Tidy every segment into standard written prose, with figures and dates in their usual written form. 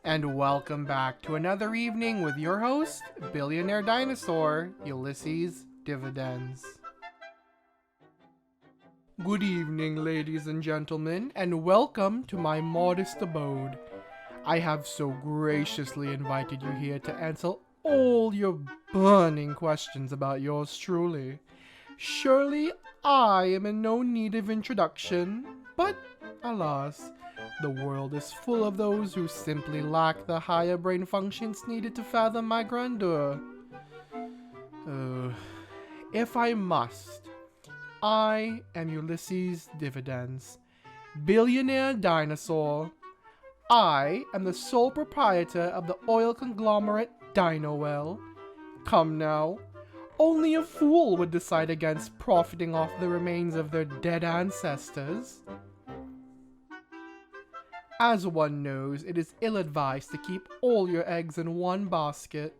and welcome back to another evening with your host, billionaire dinosaur, Ulysses Dividends. Good evening, ladies and gentlemen, and welcome to my modest abode. I have so graciously invited you here to answer all your burning questions about yours truly. Surely I am in no need of introduction, but alas, the world is full of those who simply lack the higher brain functions needed to fathom my grandeur. If I must, I am Ulysses Dividends, billionaire dinosaur. I am the sole proprietor of the oil conglomerate Dino Well. Come now, only a fool would decide against profiting off the remains of their dead ancestors. As one knows, it is ill-advised to keep all your eggs in one basket.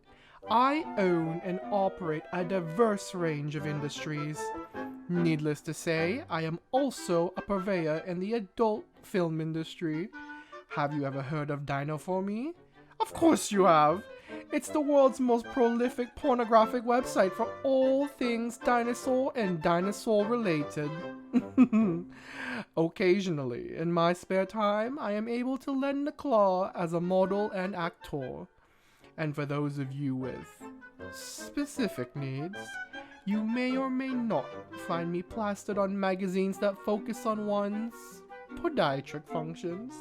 I own and operate a diverse range of industries. Needless to say, I am also a purveyor in the adult film industry. Have you ever heard of Dino For Me? Of course you have! It's the world's most prolific pornographic website for all things dinosaur and dinosaur related. Occasionally, in my spare time, I am able to lend a claw as a model and actor. And for those of you with specific needs, you may or may not find me plastered on magazines that focus on one's podiatric functions.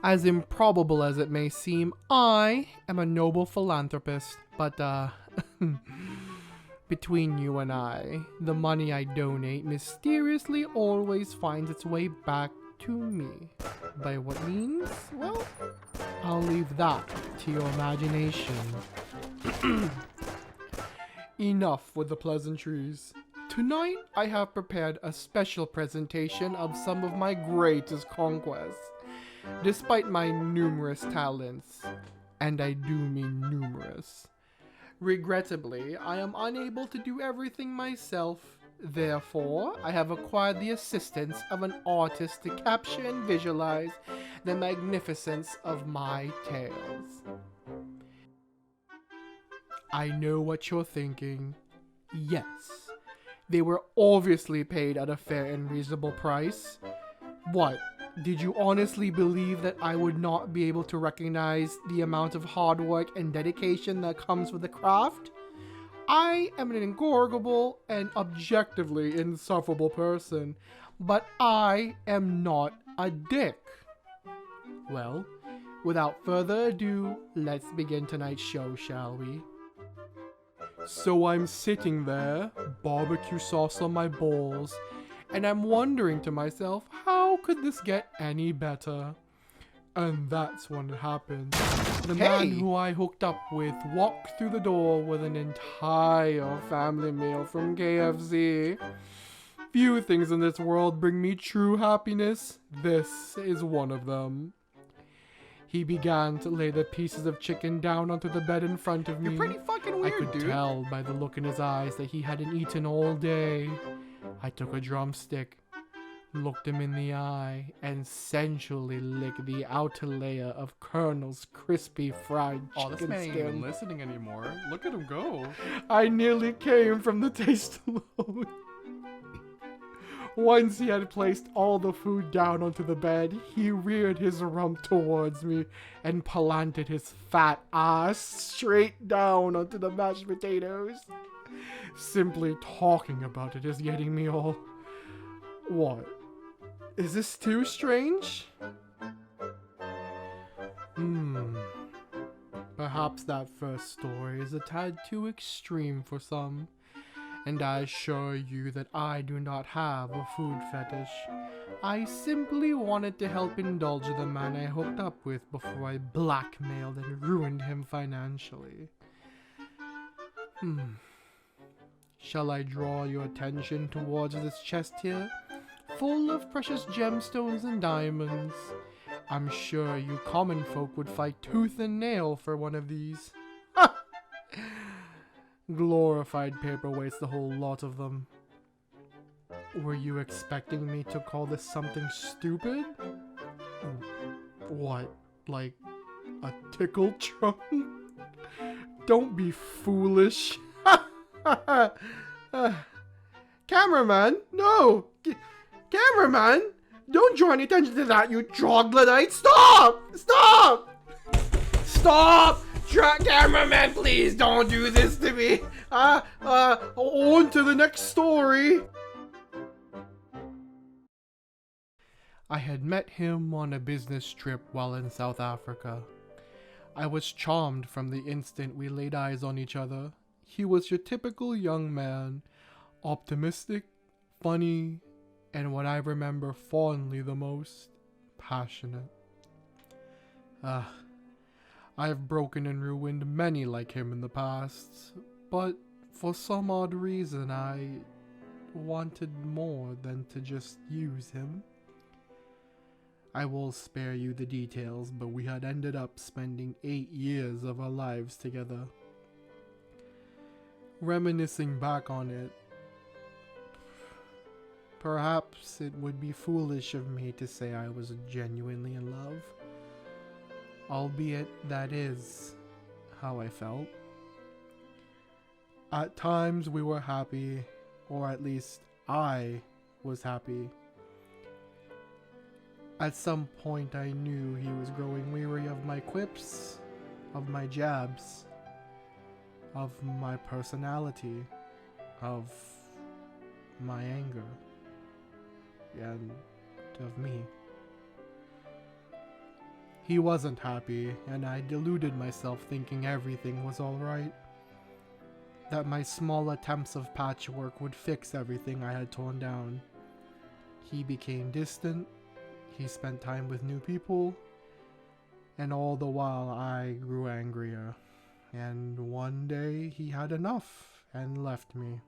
As improbable as it may seem, I am a noble philanthropist, but between you and I, the money I donate mysteriously always finds its way back to me. By what means? Well, I'll leave that to your imagination. Enough with the pleasantries. Tonight, I have prepared a special presentation of some of my greatest conquests. Despite my numerous talents, and I do mean numerous, regrettably, I am unable to do everything myself. Therefore, I have acquired the assistance of an artist to capture and visualize the magnificence of my tales. I know what you're thinking. Yes, they were obviously paid at a fair and reasonable price. What? Did you honestly believe that I would not be able to recognize the amount of hard work and dedication that comes with the craft? I am an incorrigible and objectively insufferable person, but I am not a dick. Well, without further ado, let's begin tonight's show, shall we? So I'm sitting there, barbecue sauce on my balls, and I'm wondering to myself, how could this get any better? And that's when it happened. The man who I hooked up with walked through the door with an entire family meal from KFC. Few things in this world bring me true happiness. This is one of them. He began to lay the pieces of chicken down onto the bed in front of me. You're pretty fucking weird, I could tell by the look in his eyes that he hadn't eaten all day. I took a drumstick, looked him in the eye, and sensually licked the outer layer of Colonel's crispy fried chicken Oh, this man ain't skin. even listening anymore. Look at him go. I nearly came from the taste alone. Once he had placed all the food down onto the bed, he reared his rump towards me and planted his fat ass straight down onto the mashed potatoes. Simply talking about it is getting me all... What? Is this too strange? Perhaps that first story is a tad too extreme for some. And I assure you that I do not have a food fetish. I simply wanted to help indulge the man I hooked up with before I blackmailed and ruined him financially. Shall I draw your attention towards this chest here? Full of precious gemstones and diamonds. I'm sure you common folk would fight tooth and nail for one of these. Glorified paperweights, the whole lot of them. Were you expecting me to call this something stupid? What? Like a tickle trunk? Don't be foolish. Cameraman, no! Cameraman, don't draw any attention to that, you troglodyte! Stop! Stop! Stop! Cameraman, please don't do this to me. On to the next story. I had met him on a business trip while in South Africa. I was charmed from the instant we laid eyes on each other. He was your typical young man, optimistic, funny, and what I remember fondly the most, passionate. I've broken and ruined many like him in the past, but for some odd reason I wanted more than to just use him. I will spare you the details, but we had ended up spending 8 years of our lives together. Reminiscing back on it, perhaps it would be foolish of me to say I was genuinely in love, albeit that is how I felt. At times we were happy, or at least I was happy. At some point I knew he was growing weary of my quips, of my jabs, of my personality, of my anger, and of me. He wasn't happy, and I deluded myself thinking everything was alright. That my small attempts of patchwork would fix everything I had torn down. He became distant. He spent time with new people, and all the while I grew angrier, and one day he had enough and left me.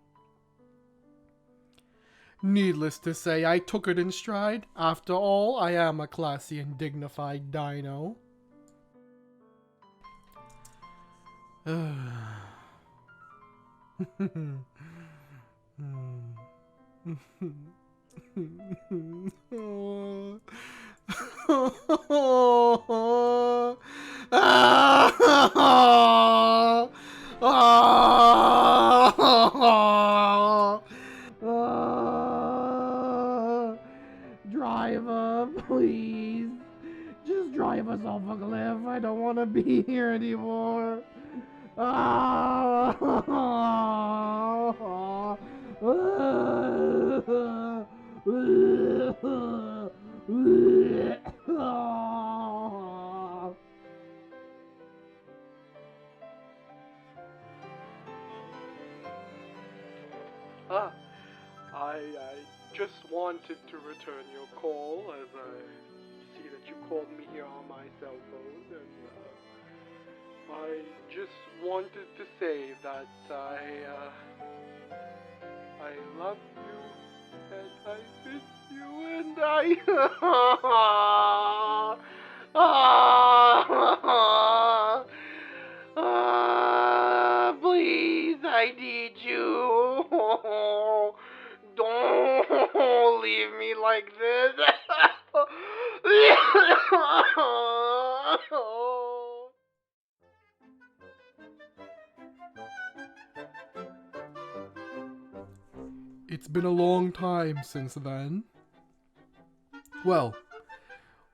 Needless to say, I took it in stride. After all, I am a classy and dignified dino. Driver, please. Just drive us off a cliff. I don't want to be here anymore. I just wanted to return your call as I see that you called me here on my cell phone, and I just wanted to say that I love you and I miss you and please, I need you. Don't leave me like this. It's been a long time since then. Well,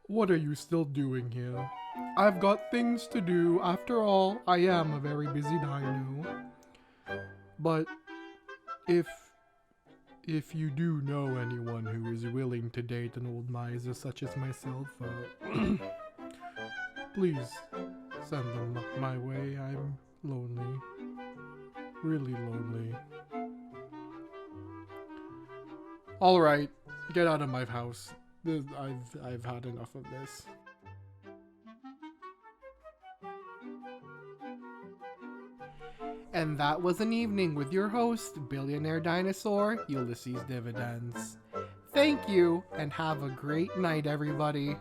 what are you still doing here? I've got things to do. After all, I am a very busy dino. But if you do know anyone who is willing to date an old miser such as myself, please send them my way. I'm lonely. Really lonely. Alright, get out of my house. I've had enough of this. And that was an evening with your host, billionaire dinosaur, Ulysses Dividens. Thank you, and have a great night, everybody.